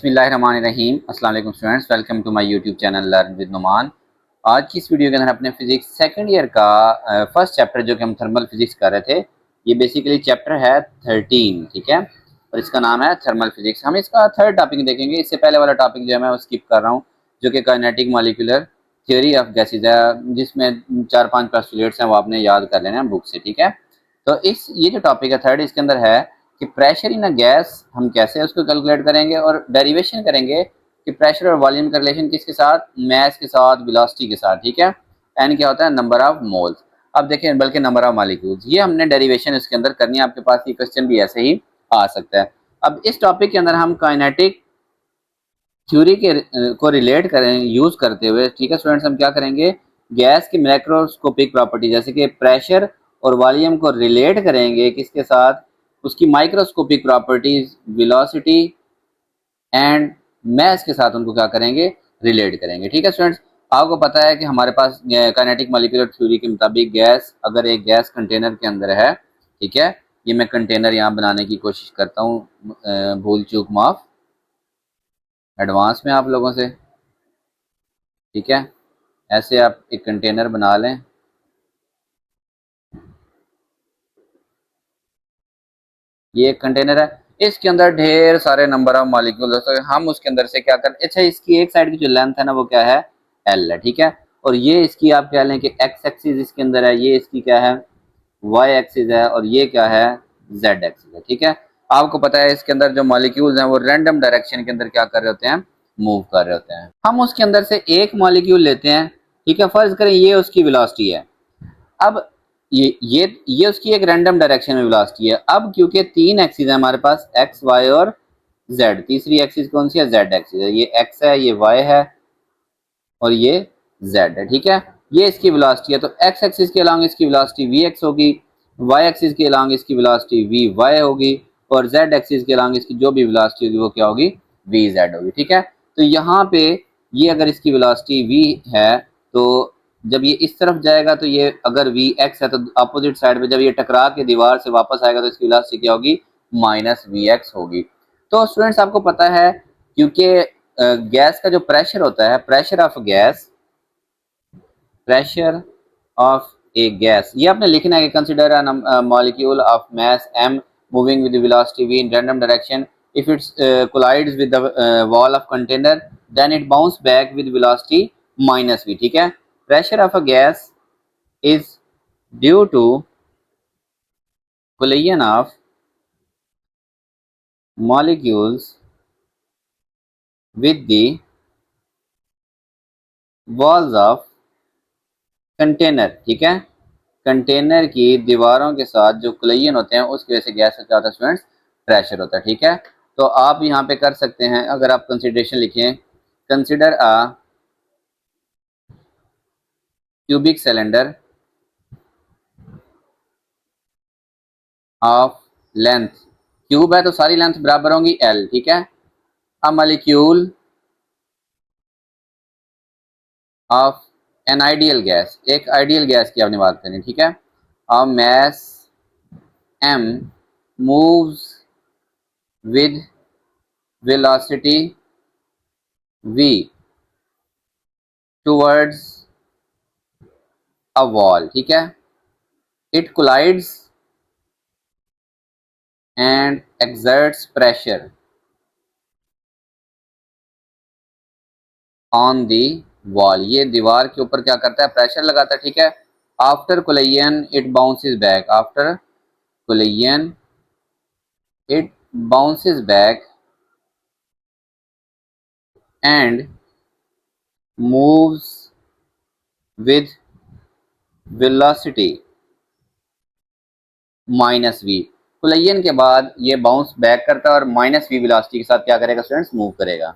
बिस्मिल्लाहिर्रहमानिर्रहीम। अस्सलाम वालेकुम students, welcome to my YouTube channel learn with Numan. आज की इस वीडियो के अंदर अपने फिजिक्स सेकंड ईयर का फर्स्ट चैप्टर जो कि हम थर्मल फिजिक्स कर रहे थे, ये बेसिकली चैप्टर है 13, ठीक है, और इसका नाम है थर्मल फिजिक्स। हम इसका थर्ड टॉपिक देखेंगे। इससे पहले वाला टॉपिक जो है मैं वो स्किप कर रहा हूँ, जो कि kinetic molecular theory of gases है, जिसमें 4-5 पोस्टुलेट्स हैं, वो आपने याद कर लेना है बुक से, ठीक है। तो इस ये जो टॉपिक है थर्ड, इसके अंदर है कि प्रेशर इन अ गैस हम कैसे उसको कैलकुलेट करेंगे और डेरिवेशन करेंगे कि प्रेशर और वॉल्यूम का रिलेशन किसके साथ, मैस के साथ, वेलोसिटी के साथ, ठीक है। एन क्या होता है, नंबर ऑफ मोल्स। अब देखिए, बल्कि नंबर ऑफ मॉलिक्यूल्स, ये हमने डेरिवेशन इसके अंदर करनी है। आपके पास ये क्वेश्चन भी ऐसे ही आ सकता है। अब इस टॉपिक के अंदर हम काइनेटिक थ्योरी के को रिलेट करें यूज करते हुए, ठीक है स्टूडेंट्स, हम क्या करेंगे, गैस की मैक्रोस्कोपिक प्रॉपर्टी जैसे कि प्रेशर और वॉल्यूम को रिलेट करेंगे किसके साथ, उसकी microscopic properties, velocity and mess के साथ उनको क्या करेंगे, रिलेट करेंगे, ठीक है स्टूडेंट्स। आपको पता है कि हमारे पास काइनेटिक मॉलिक्यूलर थ्योरी के मुताबिक गैस, अगर एक गैस कंटेनर के अंदर है, ठीक है, ये मैं कंटेनर यहाँ बनाने की कोशिश करता हूँ, भूल चूक माफ एडवांस में आप लोगों से, ठीक है। ऐसे आप एक कंटेनर बना लें, ये एक कंटेनर है, इसके अंदर ढेर सारे नंबर ऑफ मॉलिक्यूल होते हैं। हम उसके अंदर से क्या करते, अच्छा, इसकी एक साइड की जो लेंथ है ना, वो क्या है, एल है, ठीक है। और ये इसकी आप कह लें कि एक्स एक्सिस इसके अंदर है, ये इसकी क्या है, वाई एक्सिस है, और ये क्या है, जेड एक्सिस है, ठीक है। आपको पता है इसके अंदर जो मॉलिक्यूल्स हैं वो रैंडम डायरेक्शन के अंदर क्या कर रहे होते हैं, मूव कर रहे होते हैं। हम उसके अंदर से एक मॉलिक्यूल लेते हैं, ठीक है, फर्ज करें ये उसकी वेलोसिटी है। अब ये उसकी एक रैंडम डायरेक्शन में वेलोसिटी है। अब क्योंकि तीन एक्सिस है हमारे पास, एक्स वाई और जेड, तीसरी एक्सिस कौन सी है, जेड एक्सिस है। ये एक्स है, ये वाई है, और ये जेड है, ठीक है। ये इसकी वेलोसिटी है, तो एक्स एक्सिस के अलॉन्ग इसकी वेलोसिटी वी एक्स होगी, वाई एक्सिस के अलॉन्ग इसकी वेलोसिटी वी वाई होगी, और जेड एक्सिस के अलॉन्ग इसकी जो भी वेलोसिटी होगी वो क्या होगी, वी जेड होगी, ठीक है। तो यहाँ पे ये अगर इसकी वेलोसिटी वी है, तो जब ये इस तरफ जाएगा तो ये अगर वी एक्स है, तो अपोजिट साइड पे जब ये टकरा के दीवार से वापस आएगा तो इसकी वेलोसिटी क्या होगी, माइनस वी एक्स होगी। तो स्टूडेंट्स, आपको पता है क्योंकि गैस का जो प्रेशर होता है, pressure of gas, pressure of A gas, ये आपने लिखना है कि consider a molecule of mass m moving with velocity v in random direction, if it collides with the wall of container, then it bounce back with velocity minus v, ठीक है। pressure of a gas is due to collision of molecules with the walls of container, ठीक है। Container की दीवारों के साथ जो collision होते हैं उसकी वजह से गैस का क्या होता है स्टूडेंट्स, प्रेशर होता है, ठीक है। तो आप यहाँ पे कर सकते हैं, अगर आप कंसिडरेशन लिखें, consider a cubic cylinder of length, cube है तो सारी लेंथ बराबर होंगी एल, ठीक है। A molecule of an ideal gas, एक आइडियल गैस की आपने बात करनी, ठीक है। A mass M moves with velocity v towards a wall, ठीक है। It collides and exerts pressure on the wall, ये दीवार के ऊपर क्या करता है, प्रेशर लगाता है, ठीक है। After collision it bounces back, after collision it bounces back and moves with velocity minus V. Collision के बाद ये बाउंस बैक करता है और माइनस वी वेलोसिटी के साथ क्या करेगा स्टूडेंट्स, मूव करेगा।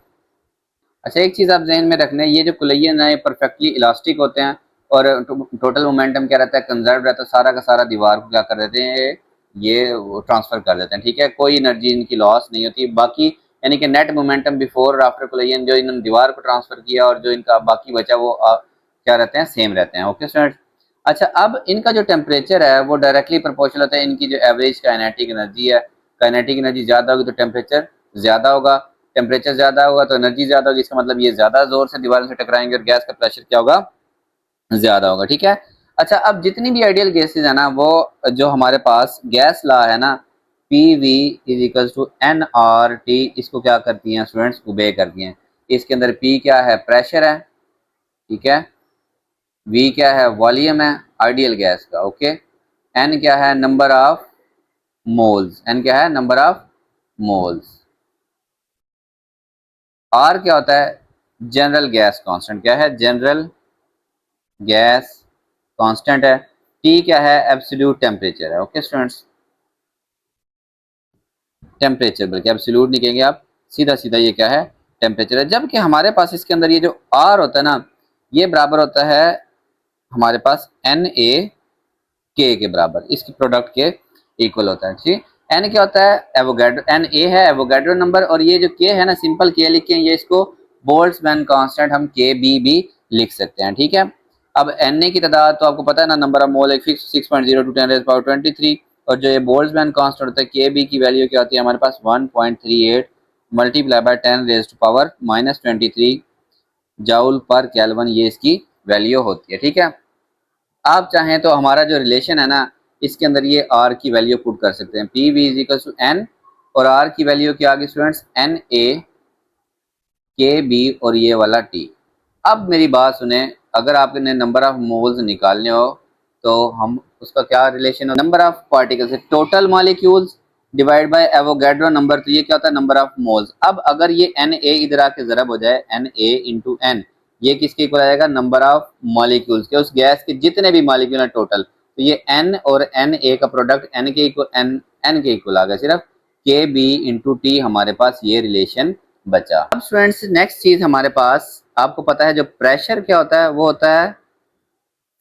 अच्छा, एक चीज आप जहन में रखना है, ये जो कोलिजन है ये परफेक्टली इलास्टिक होते हैं, और टोटल मोमेंटम क्या रहता है, कंजर्व रहता है, सारा का सारा दीवार को क्या कर देते हैं, ये ट्रांसफर कर देते हैं, ठीक है। कोई एनर्जी इनकी लॉस नहीं होती। बाकी यानी कि नेट मोमेंटम बिफोर और आफ्टर कोलिजन, जो इन्होंने दीवार को ट्रांसफर किया और जो इनका बाकी बचा वो क्या रहते हैं, सेम रहते हैं, ओके स्टूडेंट्स। अच्छा, अब इनका जो टेम्परेचर है वो डायरेक्टली प्रोपोर्शनल होता है इनकी जो एवरेज काइनेटिक एनर्जी है। काइनेटिक एनर्जी ज्यादा होगी तो टेम्परेचर ज्यादा होगा। टेम्परेचर ज़्यादा होगा तो एनर्जी ज़्यादा होगी, इसका मतलब ये ज़्यादा ज़ोर से दीवारों से टकराएंगे और गैस का प्रेशर क्या होगा, ज़्यादा होगा। ठीक है, अच्छा अब जितनी भी आइडियल गैसेज है ना, वो जो हमारे पास गैस लॉ है ना, P V is equal to N R T, इसको क्या करती हैं स्टूडेंट्स, ओबे करती हैं। इसके अंदर पी क्या है, प्रेशर है, ठीक है, वी क्या है, वॉल्यूम है आइडियल गैस का, ओके, एन क्या है, नंबर ऑफ मोल्स, एन क्या है, नंबर ऑफ मोल्स, आर क्या होता है, जनरल गैस कांस्टेंट, क्या है, जनरल गैस कांस्टेंट है, टी क्या है, एब्सोल्यूट टेम्परेचर है, ओके स्टूडेंट्स, टेम्परेचर, बल्कि एब्सोल्यूट नहीं कहेंगे आप, सीधा सीधा ये क्या है, टेम्परेचर है। जबकि हमारे पास इसके अंदर ये जो आर होता है ना, ये बराबर होता है हमारे पास एन ए के बराबर, इसके प्रोडक्ट के इक्वल होता है। ठीक, एन क्या होता है, एवोगैड्रो, एन ए है एवोगैड्रो नंबर, और ये जो के है ना, सिंपल के लिखे हैं, ये इसको बोल्ट्जमैन कांस्टेंट हम के बी भी लिख सकते हैं। ठीक है, अब एन ए की तादाद तो आपको पता है ना, नंबर ऑफ मोल एक फिक्स 6.0 टू 10 रेज़ पावर 23, और जो ये बोल्ट्जमैन कांस्टेंट होता है के बी की वैल्यू क्या होती है हमारे पास 1.38 multiply by 10 raise to power -23 joule per kelvin, ये इसकी वैल्यू होती है। ठीक है, आप चाहें तो हमारा जो रिलेशन है ना, इसके अंदर ये आर की वैल्यू पुट कर सकते हैं, P V is equal to N, और आर की वैल्यू क्या आ गई स्टूडेंट्स, एन ए के बी और ये वाला टी। अब मेरी बात सुने, अगर आपने नंबर ऑफ मोल्स निकालने हो तो हम उसका क्या रिलेशन है, नंबर ऑफ पार्टिकल्स है, total molecules divide by Avogadro number, तो ये क्या होता है, नंबर ऑफ मोल्स। अब अगर ये एन ए इधर आके ज़रब हो जाए, एन ए इंटू एन, ये किसके इक्वल आएगा, नंबर ऑफ मॉलिक्यूल्स के, उस गैस के जितने भी मॉलिक्यूल हैं टोटल, तो ये एन और एन ए का प्रोडक्ट एन के इक्वल, एन के इक्वल आ गया, सिर्फ के बी इंटू टी हमारे पास ये रिलेशन बचा। अब स्टूडेंट्स नेक्स्ट चीज हमारे पास, आपको पता है जो प्रेशर क्या होता है, वो होता है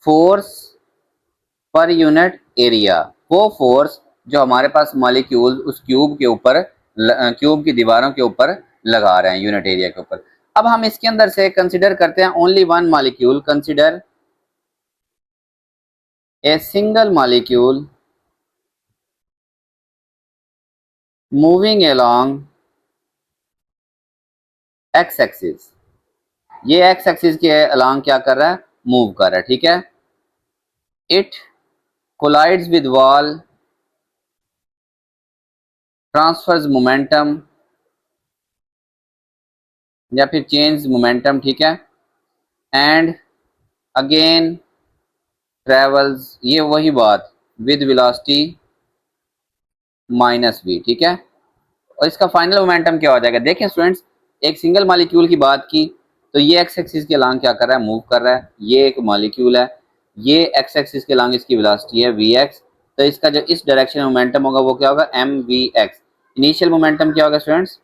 फोर्स पर यूनिट एरिया। वो फोर्स जो हमारे पास मॉलिक्यूल उस क्यूब के ऊपर, क्यूब की दीवारों के ऊपर लगा रहे हैं यूनिट एरिया के ऊपर। अब हम इसके अंदर से कंसिडर करते हैं only one molecule, consider a single molecule moving along X axis, ये एक्स एक्सिस के अलोंग क्या कर रहा है, मूव कर रहा है। ठीक है, it collides with wall, transfers momentum या फिर चेंज मोमेंटम, ठीक है, एंड अगेन ट्रेवल्स, ये वही बात, विद वेलोसिटी माइनस वी। ठीक है, और इसका फाइनल मोमेंटम क्या हो जाएगा, देखें स्टूडेंट्स, एक सिंगल मॉलिक्यूल की बात की तो ये एक्स एक्सिस के अलोंग क्या कर रहा है, मूव कर रहा है, ये एक मॉलिक्यूल है, ये एक्स एक्सिस के अलोंग इसकी वेलोसिटी है वी एक्स, तो इसका जो इस डायरेक्शन में मोमेंटम होगा वो क्या होगा, M V X. Initial momentum क्या होगा students,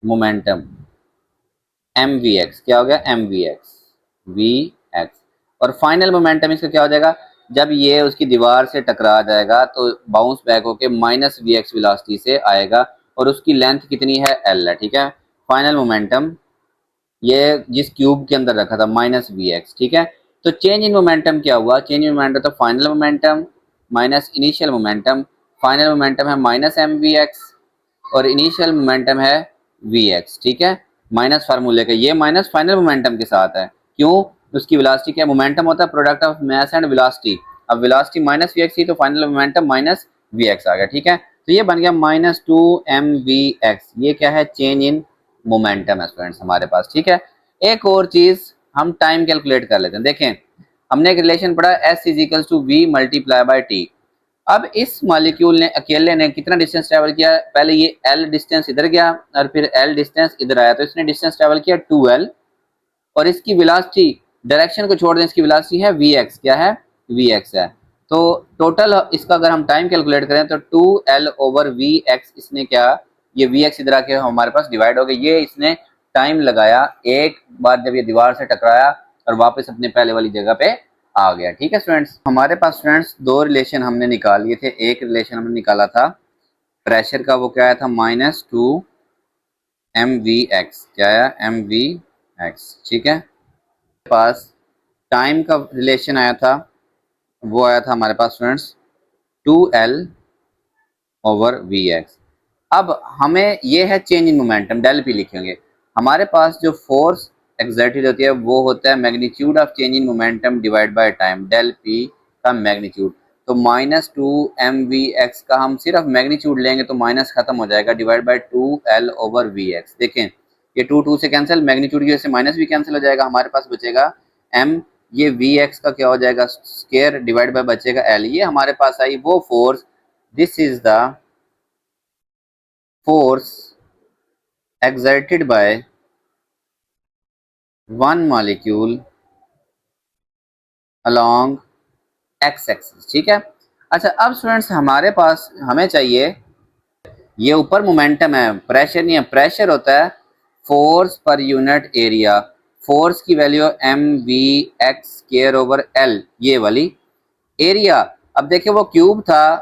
momentum M V X, क्या हो गया, M V X, V X, और फाइनल मोमेंटम इसका क्या हो जाएगा, जब ये उसकी दीवार से टकरा जाएगा तो बाउंस बैक होके माइनस वी एक्स वेलोसिटी से आएगा, और उसकी लेंथ कितनी है, एल है। ठीक है, फाइनल मोमेंटम ये जिस क्यूब के अंदर रखा था माइनस वी एक्स। ठीक है, तो चेंज इन मोमेंटम क्या हुआ, चेंज इन मोमेंटम तो final momentum minus initial momentum, final momentum है माइनस एम वी एक्स और इनिशियल मोमेंटम है वी एक्स। ठीक है, माइनस फार्मूले का, ये माइनस फाइनल मोमेंटम के साथ है, क्यों, उसकी वेलोसिटी क्या, मोमेंटम होता है product of mass and velocity, अब वेलोसिटी माइनस वी एक्स थी तो final momentum minus V X आ गया। ठीक है, तो ये बन गया minus two M V X, ये क्या है, चेंज इन मोमेंटम है स्टूडेंट्स हमारे पास। ठीक है, एक और चीज हम टाइम कैलकुलेट कर लेते हैं, देखें हमने एक रिलेशन पढ़ा, S is equal to V multiply by T. अब इस मॉलिक्यूल ने अकेले ने कितना डिस्टेंस ट्रेवल किया, पहले ये एल डिस्टेंस इधर गया और फिर एल डिस्टेंस इधर आया, तो इसने डिस्टेंस ट्रेवल किया 2l, और इसकी वेलोसिटी, डायरेक्शन को छोड़ दें, इसकी वेलोसिटी है vx, क्या है, vx है, तो टोटल इसका अगर हम टाइम कैलकुलेट करें तो 2l ओवर vx, इसने क्या, ये vx इधर आके हमारे पास डिवाइड हो गया, ये इसने टाइम लगाया एक बार जब ये दीवार से टकराया और वापस अपने पहले वाली जगह पे आ गया। ठीक है स्टूडेंट्स, हमारे पास स्टूडेंट्स दो रिलेशन हमने निकाल लिए थे, एक रिलेशन हमने निकाला था प्रेशर का, वो क्या आया था, minus two M V X, क्या आया, एम वी एक्स। ठीक है, पास टाइम का रिलेशन आया था, वो आया था हमारे पास students 2l over V X. अब हमें ये है change in momentum, del P लिखेंगे। हमारे पास जो फोर्स एक्सर्टेड होती है वो होता है magnitude of change in momentum divide by time, del P का मैग्नीट्यूड। तो -2 mv(x) का हम सिर्फ मैग्नीट्यूड लेंगे तो माइनस खत्म हो जाएगा, डिवाइड बाय 2l/vx। देखें ये 2 से कैंसिल, मैग्नीट्यूड की वजह से माइनस भी कैंसिल हो जाएगा, हमारे पास बचेगा m, ये vx का क्या हो जाएगा स्क्वायर, डिवाइड बाय बचेगा l। ये हमारे पास आई वो force, this is the force exerted by one molecule along x axis। ठीक है। अच्छा अब स्टूडेंट्स हमारे पास हमें चाहिए, ये ऊपर मोमेंटम है, प्रेशर नहीं है, प्रेशर होता है force per unit area. Force की वैल्यू mv(x²/l, ये वाली एरिया। अब देखिए वो क्यूब था,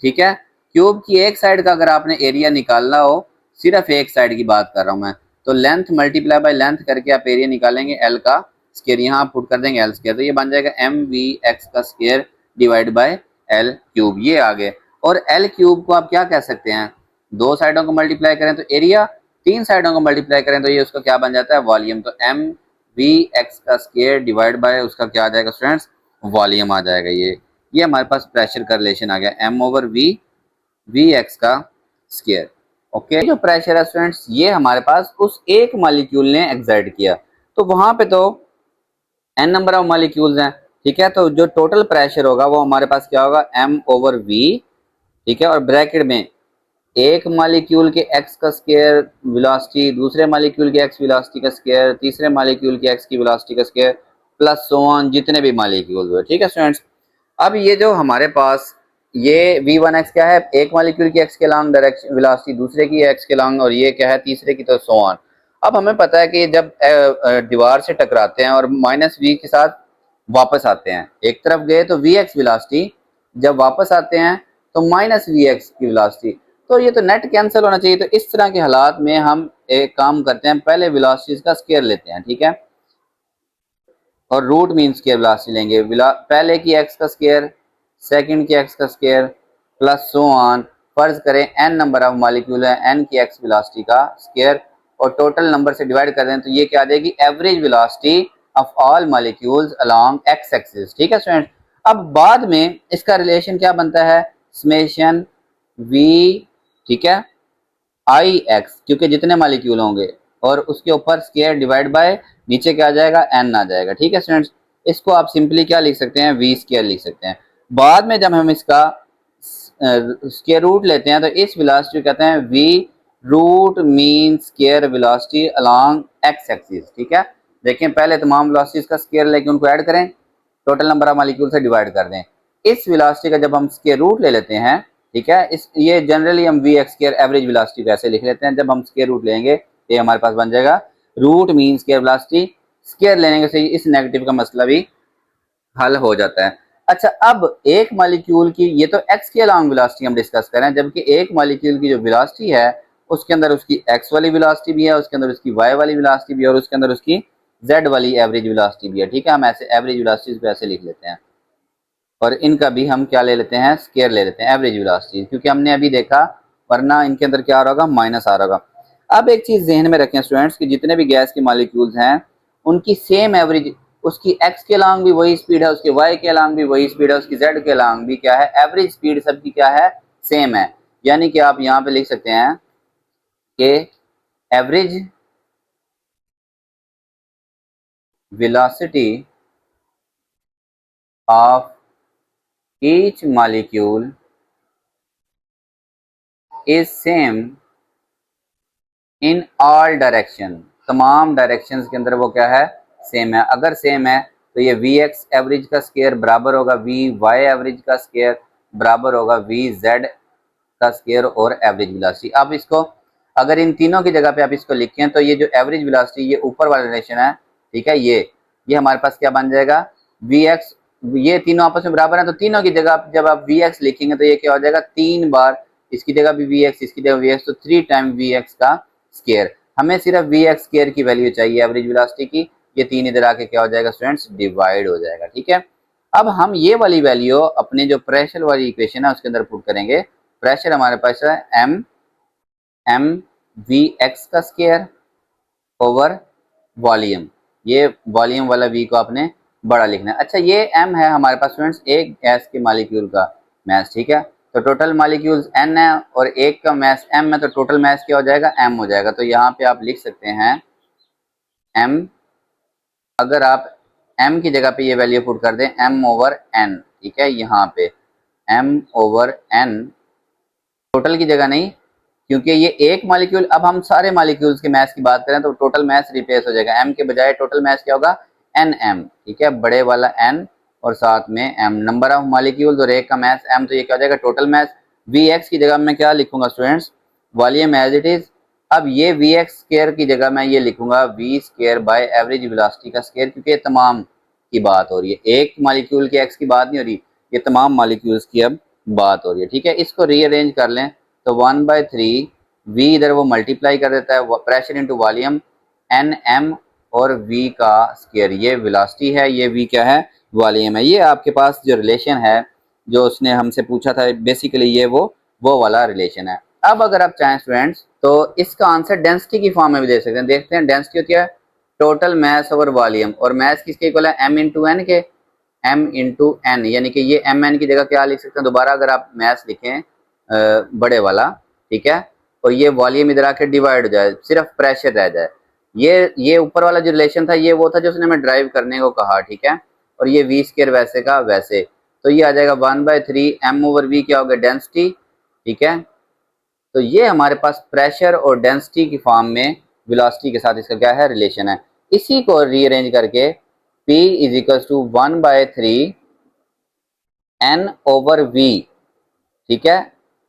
ठीक है, क्यूब की एक साइड का अगर आपने एरिया निकालना हो, सिर्फ एक साइड की बात कर रहा हूं मैं, तो लेंथ मल्टीप्लाई बाय लेंथ करके आप एरिया निकालेंगे एल का स्क्वायर, यहाँ आप पुट कर देंगे एल स्क्वायर, तो ये बन जाएगा mv(x) का square divide by L cube, ये आ गए। और एल क्यूब को आप क्या कह सकते हैं, दो साइडों को मल्टीप्लाई करें तो एरिया, तीन साइडों को मल्टीप्लाई करें तो ये उसका क्या बन जाता है, वॉल्यूम। तो mv(x) का स्क्वायर डिवाइड बाय उसका क्या आ जाएगा स्टूडेंट्स, वॉल्यूम आ जाएगा। ये हमारे पास प्रेशर का रिलेशन आ गया, m/v vx का स्क्वायर। ओके, जो प्रेशर है स्टूडेंट्स ये हमारे पास उस एक मॉलिक्यूल ने एक्सर्ट किया, तो वहां पे तो n नंबर ऑफ मॉलिक्यूल्स हैं, ठीक है, तो जो टोटल प्रेशर होगा वो हमारे पास क्या होगा, m/v, ठीक है, और ब्रैकेट में एक मॉलिक्यूल के x का स्क्वायर वेलोसिटी, दूसरे मॉलिक्यूल के x वेलोसिटी का स्क्वायर, तीसरे मॉलिक्यूल के x की वेलोसिटी का स्क्वायर, प्लस सो ऑन जितने भी मॉलिक्यूल हुए। ठीक है स्टूडेंट्स, अब ये जो हमारे पास ये v1x क्या है, एक मॉलिक्यूल की x के लॉन्ग डायरेक्शन वेलोसिटी, दूसरे की x के लॉन्ग, और ये क्या है तीसरे की, तो सो ऑन। अब हमें पता है कि जब दीवार से टकराते हैं और -v के साथ वापस आते हैं, एक तरफ गए तो vx वेलोसिटी, जब वापस आते हैं तो -vx की वेलोसिटी, तो ये तो नेट कैंसिल होना चाहिए। तो इस तरह के हालात में हम एक काम करते हैं, पहले वेलोसिटीज का स्क्वायर लेते हैं, ठीक है, और रूट मीन स्क्वायर वेलोसिटी लेंगे, पहले की x का स्क्वायर, सेकंड की x का स्क्वायर, प्लस सो ऑन। फर्ज करें n नंबर ऑफ मॉलिक्यूल है, n की x वेलोसिटी का स्क्वायर, और टोटल नंबर से डिवाइड कर दें तो ये क्या आ जाएगी, average velocity of all molecules along x axis. ठीक है स्टूडेंट, अब बाद में इसका रिलेशन क्या बनता है, समेशन v, ठीक है, आई एक्स, क्योंकि जितने मॉलिक्यूल होंगे, और उसके ऊपर स्क्वायर डिवाइड बाय नीचे क्या आ जाएगा, एन आ जाएगा। ठीक है स्टूडेंट्स, इसको आप सिंपली क्या लिख सकते हैं, वी स्क्वायर लिख सकते हैं। बाद में जब हम इसका स्क्वायर रूट लेते हैं तो इस वेलोसिटी कहते हैं V root mean square velocity along X axis. ठीक है, देखें पहले तमाम वेलोसिटीज का स्क्वायर लेके उनको ऐड करें, टोटल नंबर ऑफ मॉलिक्यूल से डिवाइड कर दें। इस वेलोसिटी का जब हम स्क्वायर रूट ले लेते हैं, ठीक है, इस ये जनरली हम V X square average velocity को ऐसे लिख लेते हैं, जब हम स्क्वायर रूट लेंगे तो ये हमारे पास बन जाएगा root mean square velocity, square लेने से इस नेगेटिव का मसला भी हल हो जाता है। अच्छा, अब एक मॉलिक्यूल की, ये तो एक्स के अलोंग वेलोसिटी हम डिस्कस करें, जबकि एक मॉलिक्यूल की जो वेलोसिटी है उसके अंदर उसकी एक्स वाली वेलोसिटी भी है, उसके अंदर उसकी वाई वाली वेलोसिटी भी है, और उसके अंदर उसकी जेड वाली एवरेज वेलोसिटी भी है। ठीक है, हम ऐसे एवरेज वेलोसिटीज पे ऐसे लिख लेते हैं, और इनका भी हम क्या ले लेते हैं, स्क्वायर ले लेते हैं एवरेज वेलोसिटी, क्योंकि हमने अभी देखा, वरना इनके अंदर क्या आ रहा होगा, माइनस आ रहा होगा। अब एक चीज जहन में रखें स्टूडेंट्स कि जितने भी गैस के मॉलिक्यूल्स हैं उनकी सेम एवरेज, उसकी एक्स के अलोंग भी वही स्पीड है, उसके वाई के अलोंग भी वही स्पीड है, उसकी जेड के अलोंग भी क्या है, एवरेज स्पीड सबकी क्या है, सेम है। यानी कि आप यहाँ पे लिख सकते हैं कि average velocity of each molecule is same in all direction, तमाम डायरेक्शंस के अंदर वो क्या है, सेम है। अगर सेम है तो ये वी एक्स एवरेज का स्क्वायर बराबर होगा वी वाई एवरेज का स्क्वायर बराबर होगा वी जेड का स्क्वायर और एवरेज वेलोसिटी। अब इसको अगर इन तीनों की जगह पे आप इसको लिखें तो ये जो एवरेज वेलोसिटी, ये ऊपर वाला रिलेशन है, ठीक है, ये हमारे पास क्या बन जाएगा, वी एक्स, ये तीनों आपस में बराबर है, तो तीनों की जगह जब आप वी एक्स लिखेंगे तो ये क्या हो जाएगा, तीन बार इसकी जगह भी वी एक्स, इसकी जगह वी एक्स, तो 3 टाइम वी एक्स का स्क्वायर। हमें सिर्फ वी एक्स स्क्वायर की वैल्यू चाहिए एवरेज वेलोसिटी की, ये तीन इधर आके क्या हो जाएगा स्टूडेंट्स, डिवाइड हो जाएगा। ठीक है, अब हम ये वाली वैल्यू अपने जो प्रेशर वाली इक्वेशन है उसके अंदर पुट करेंगे। प्रेशर हमारे पास है m, एम वी एक्स का स्केयर ओवर वॉल्यूम। ये वॉल्यूम वाला वी को आपने बड़ा लिखना है। अच्छा, ये एम है हमारे पास स्टूडेंट्स एक गैस के मालिक्यूल का मास, ठीक है। तो टोटल मालिक्यूल्स एन है और एक का मास एम है, तो टोटल मास क्या हो जाएगा, एम हो जाएगा। तो यहाँ पे आप लिख सकते हैं एम, अगर आप एम की जगह पे ये वैल्यू पुट कर दें एम ओवर एन, ठीक है, यहाँ पे एम ओवर एन, टोटल की जगह नहीं, क्योंकि ये एक मॉलिक्यूल, अब हम सारे मॉलिक्यूल्स के मास की बात करें तो टोटल मास रिप्लेस हो जाएगा, एम के बजाय टोटल मास क्या होगा, एन एम, ठीक है, बड़े वाला एन और साथ में एम, नंबर ऑफ मॉलिक्यूल्स और एक का मास एम, तो ये क्या हो जाएगा टोटल मास। वी एक्स की जगह मैं क्या लिखूंगा students, volume as it is. अब ये वी एक्स स्केयर की जगह मैं ये लिखूंगा V square by average velocity का स्केयर, क्योंकि तमाम की बात हो रही है, एक मॉलिक्यूल के एक्स की बात नहीं हो रही, ये तमाम मॉलिक्यूल्स की अब बात हो रही है, ठीक है। इसको रीअरेंज कर लें तो 1/3 वी इधर वो मल्टीप्लाई कर देता है pressure into volume, N M और वी का स्केयर, ये वेलोसिटी है, ये वी क्या है, वॉल्यूम है। ये आपके पास जो रिलेशन है जो उसने हमसे पूछा था, बेसिकली ये वो वाला रिलेशन है। अब अगर आप चाहें स्टूडेंट्स तो इसका आंसर डेंसिटी की फॉर्म में भी दे सकते हैं। देखते हैं डेंसिटी होती है टोटल मास ओवर वॉल्यूम, और मास किसके इक्वल है, एम इंटू एन के, एम इंटू एन, यानी कि ये एम एन की जगह क्या लिख सकते हैं, दोबारा अगर आप मास लिखें बड़े वाला, ठीक है, और ये वॉल्यूम इधर आके डिवाइड हो जाए, सिर्फ प्रेशर रह जाए। ये ऊपर वाला जो रिलेशन था ये वो था जो उसने हमें ड्राइव करने को कहा, ठीक है, और ये वी स्केयर वैसे का वैसे, तो ये आ जाएगा 1/3 एम ओवर वी क्या होगा, डेंसिटी, ठीक है। तो ये हमारे पास प्रेशर और डेंसिटी की फॉर्म में वेलोसिटी के साथ इसका क्या है, रिलेशन है। इसी को रीअरेंज करके P is equal to 1/3 N over V, ठीक है,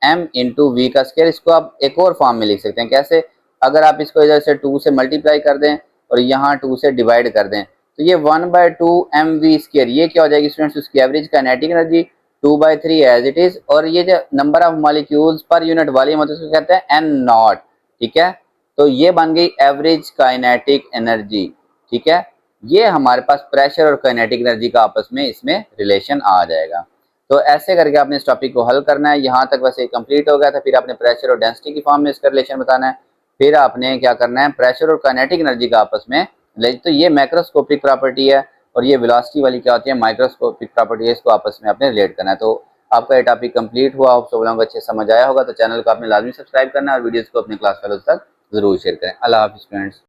m इंटू वी का स्केयर। इसको आप एक और फॉर्म में लिख सकते हैं, कैसे, अगर आप इसको इधर से 2 से मल्टीप्लाई कर दें और यहाँ 2 से डिवाइड कर दें तो ये 1/2 एम वी स्केयर, ये क्या हो जाएगी स्टूडेंट्स, उसकी average kinetic energy 2/3 as it is, और ये जो नंबर ऑफ मॉलिक्यूल्स पर यूनिट वॉल्यूम होता है उसको कहते हैं एन नॉट, ठीक है। तो ये बन गई एवरेज काइनेटिक एनर्जी, ठीक है। ये हमारे पास प्रेशर और काइनेटिक एनर्जी का आपस में इसमें रिलेशन आ जाएगा। तो ऐसे करके आपने इस टॉपिक को हल करना है। यहाँ तक वैसे कंप्लीट हो गया था, फिर आपने प्रेशर और डेंसिटी की फॉर्म में इसका रिलेशन बताना है, फिर आपने क्या करना है, प्रेशर और काइनेटिक एनर्जी का आपस में, तो ये मैक्रोस्कोपिक प्रॉपर्टी है और ये वेलोसिटी वाली क्या होती है, माइक्रोस्कोपिक प्रॉपर्टी है, इसको आपस में आपने रिलेट करना है। तो आपका ये टॉपिक कंप्लीट हुआ, आप सब लोगों को अच्छे समझ आया होगा। तो चैनल को आपने लाजमी सब्सक्राइब करना है और वीडियोज़ को अपने क्लास फेलोज तक जरूर शेयर करें। अल्लाह हाफिज़ फ्रेंड्स।